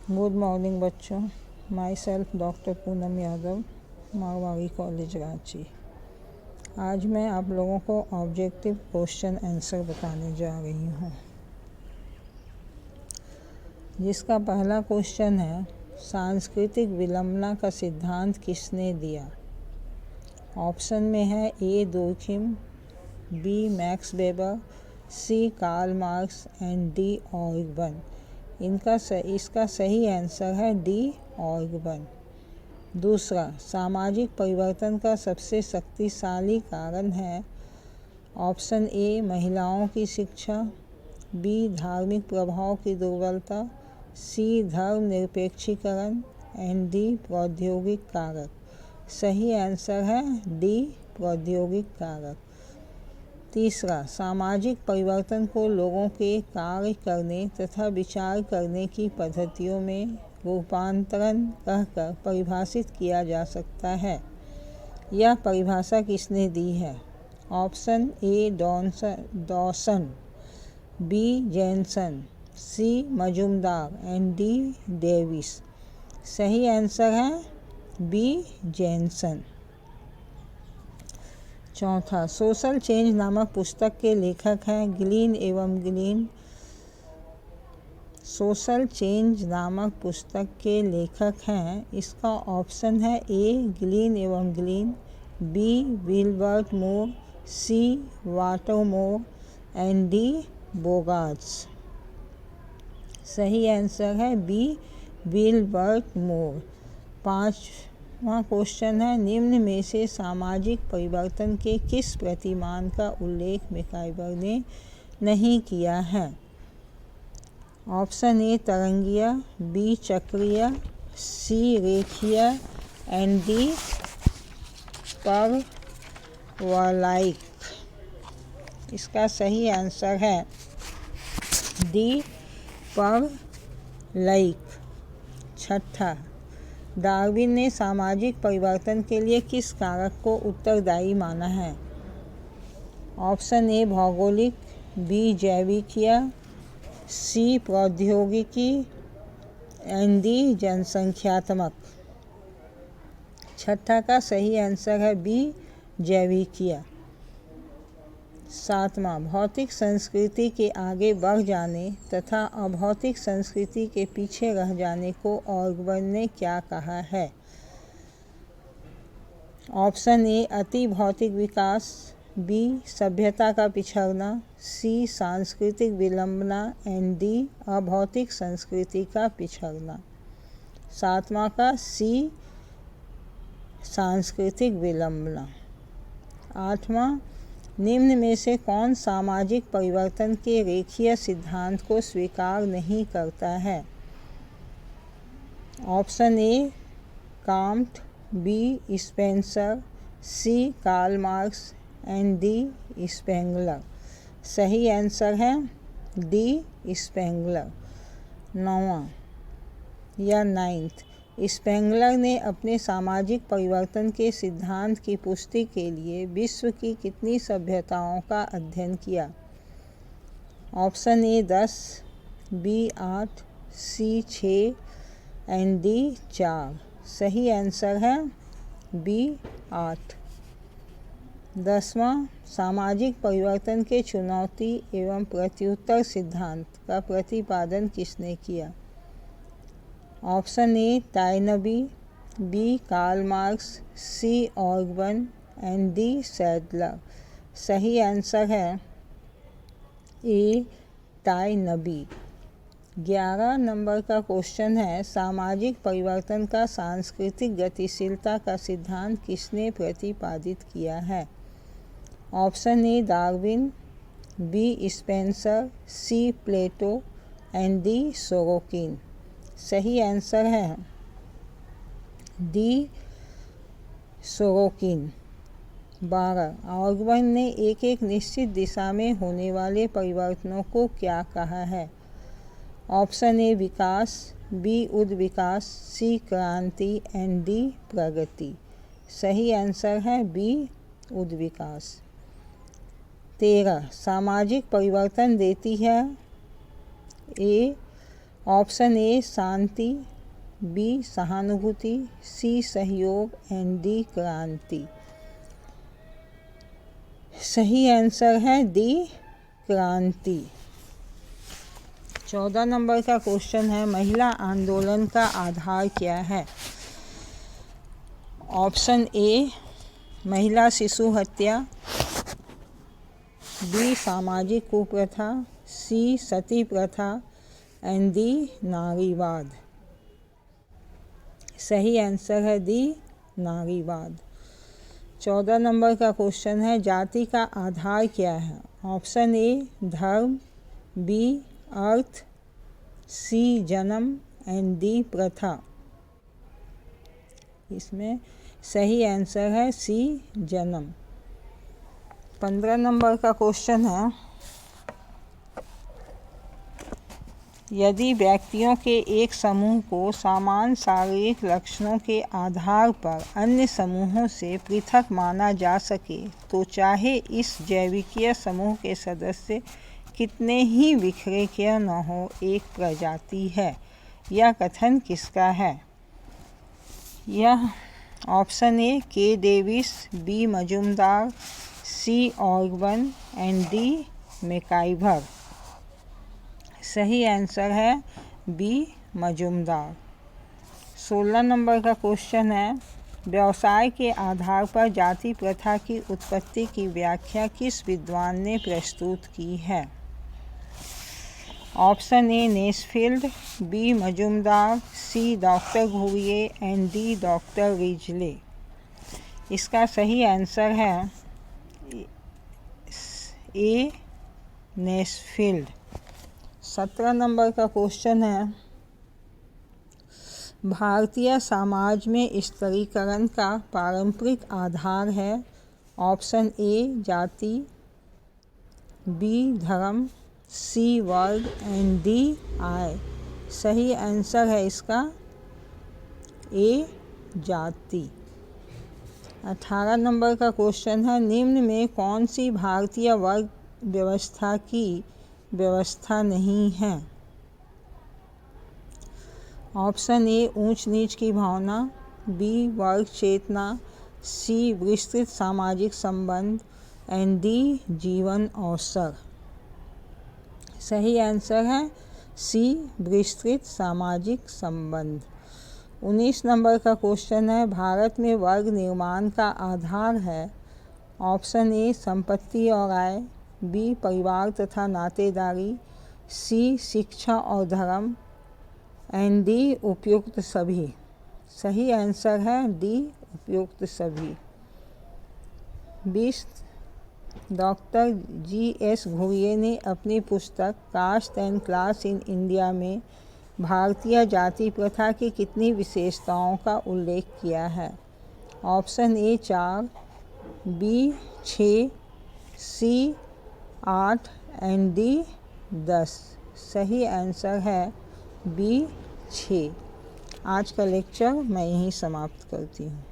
Good morning बच्चों। My self doctor Poonam Yadav, Marwari college Ranchi. आज मैं आप लोगों को ऑब्जेक्टिव क्वेश्चन आंसर बताने जा रही हूँ, जिसका पहला क्वेश्चन है, सांस्कृतिक विलंबना का सिद्धांत किसने दिया। ऑप्शन में है A Durkheim, B Max Weber, C Karl Marx and D Organ. इसका सही आंसर है डी ऑर्गन। दूसरा, सामाजिक परिवर्तन का सबसे शक्तिशाली कारण है। ऑप्शन ए महिलाओं की शिक्षा, बी धार्मिक प्रभाव की दुर्बलता, सी धर्मनिरपेक्षीकरण एंड डी प्रौद्योगिक कारक। सही आंसर है डी प्रौद्योगिक कारक। तीसरा, सामाजिक परिवर्तन को लोगों के कार्य करने तथा विचार करने की पद्धतियों में रूपांतरण कहकर परिभाषित किया जा सकता है। यह परिभाषा किसने दी है। Option A Dawson, B Jensen, C Majumdar and D Davis. सही आंसर है बी जैनसन। चौथा, सोशल चेंज नामक पुस्तक के लेखक हैं ग्लीन एवं ग्लीन। सोशल चेंज नामक पुस्तक के लेखक हैं, इसका ऑप्शन है ए ग्लीन एवं Gillin, B Wilbert Moore, C Walter Moore and D Bogardus. सही आंसर है बी विल्बर्ट मोर। पाँचवा क्वेश्चन है, निम्न में से सामाजिक परिवर्तन के किस प्रतिमान का उल्लेख मैकइवर ने नहीं किया है। ऑप्शन ए तरंगिया, बी चक्रीय, सी रेखीय एंड डी परवलयिक। इसका सही आंसर है डी परवलयिक। छठा, डार्विन ने सामाजिक परिवर्तन के लिए किस कारक को उत्तरदायी माना है। ऑप्शन ए भौगोलिक, बी जैविकीय, सी प्रौद्योगिकी एंड डी जनसंख्यात्मक। छठा का सही आंसर है बी जैविकीय। सातवां, भौतिक संस्कृति के आगे बढ़ जाने तथा अभौतिक संस्कृति के पीछे रह जाने को ऑर्गन ने क्या कहा है। ऑप्शन ए अति भौतिक विकास, बी सभ्यता का पिछड़ना, सी सांस्कृतिक विलंबना एंड डी अभौतिक संस्कृति का पिछड़ना। सातवां का सी सांस्कृतिक विलंबना। आठवां, निम्न में से कौन सामाजिक परिवर्तन के रेखीय सिद्धांत को स्वीकार नहीं करता है। Option A Comte, B Spencer, C Karl Marx and D Spengler. सही आंसर है डी स्पेंगलर। नौवां या नाइन्थ, स्पेंगलर ने अपने सामाजिक परिवर्तन के सिद्धांत की पुष्टि के लिए विश्व की कितनी सभ्यताओं का अध्ययन किया। Option A 10, B 8, C 6 and D 4। सही आंसर है बी 8। 10वां, सामाजिक परिवर्तन के चुनौती एवं प्रत्युत्तर सिद्धांत का प्रतिपादन किसने किया। Option A Toynbee, B Karl Marx, C ऑर्गन एंड डी सैडलर। सही आंसर है ए टाइनबी। 11 नंबर का क्वेश्चन है, सामाजिक परिवर्तन का सांस्कृतिक गतिशीलता का सिद्धांत किसने प्रतिपादित किया है। Option A Darwin, B Spencer, C Plato and D Sorokin. सही आंसर है डी सोरोकिन। 12, ऑर्गन ने एक निश्चित दिशा में होने वाले परिवर्तनों को क्या कहा है। ऑप्शन ए विकास, बी उद्विकास, सी क्रांति एंड डी प्रगति। सही आंसर है बी उद्विकास। 13, सामाजिक परिवर्तन देती है A option A Shanti, B सहानुभूति, सी सहयोग एंड डी क्रांति। सही आंसर है डी क्रांति। 14 नंबर का क्वेश्चन है, महिला आंदोलन का आधार क्या है? ऑप्शन ए महिला शिशु हत्या, बी सामाजिक कुप्रथा, सी सती प्रथा एंड डी नारीवाद। सही आंसर है डी नारीवाद। 14 नंबर का क्वेश्चन है, जाति का आधार क्या है? ऑप्शन ए धर्म, बी अर्थ, सी जन्म एंड डी प्रथा। इसमें सही आंसर है सी जन्म। 15 नंबर का क्वेश्चन है, यदि व्यक्तियों के एक समूह को समान शारीरिक लक्षणों के आधार पर अन्य समूहों से पृथक माना जा सके तो चाहे इस जैविकीय समूह के सदस्य कितने ही बिखरे क्यों न हो, एक प्रजाति है। यह कथन किसका है? यह option A K Davis, B Majumdar, C ऑर्गन एंड डी मैकाइवर। सही आंसर है बी मजुमदार। 16 नंबर का क्वेश्चन है, व्यवसाय के आधार पर जाति प्रथा की उत्पत्ति की व्याख्या किस विद्वान ने प्रस्तुत की है? Option A Nesfield, B Majumdar, C doctor Ghurye and D doctor Risley. इसका सही आंसर है ए नेस्फील्ड। 17 नंबर का क्वेश्चन है, भारतीय समाज में स्त्रीकरण का पारंपरिक आधार है। ऑप्शन ए जाति, बी धर्म, सी वर्ग एंड डी आय। सही आंसर है इसका ए जाति। 18 नंबर का क्वेश्चन है, निम्न में कौन सी भारतीय वर्ग व्यवस्था की व्यवस्था नहीं है? ऑप्शन ए ऊंच नीच की भावना, बी वर्ग चेतना, सी विस्तृत सामाजिक संबंध एंड डी जीवन अवसर। सही आंसर है सी विस्तृत सामाजिक संबंध। 19 नंबर का क्वेश्चन है, भारत में वर्ग निर्माण का आधार है। ऑप्शन ए संपत्ति और आय, बी परिवार तथा नातेदारी, सी शिक्षा और धर्म एंड डी उपयुक्त सभी। सही आंसर है डी उपयुक्त सभी। 20 डॉक्टर जी.एस. घुरिये ने अपनी पुस्तक caste and class in India में भारतीय जाति प्रथा की कितनी विशेषताओं का उल्लेख किया है? Option A 4, B 6, C 8 and D 10। सही आंसर है बी 6। आज का लेक्चर मैं यहीं समाप्त करती हूँ।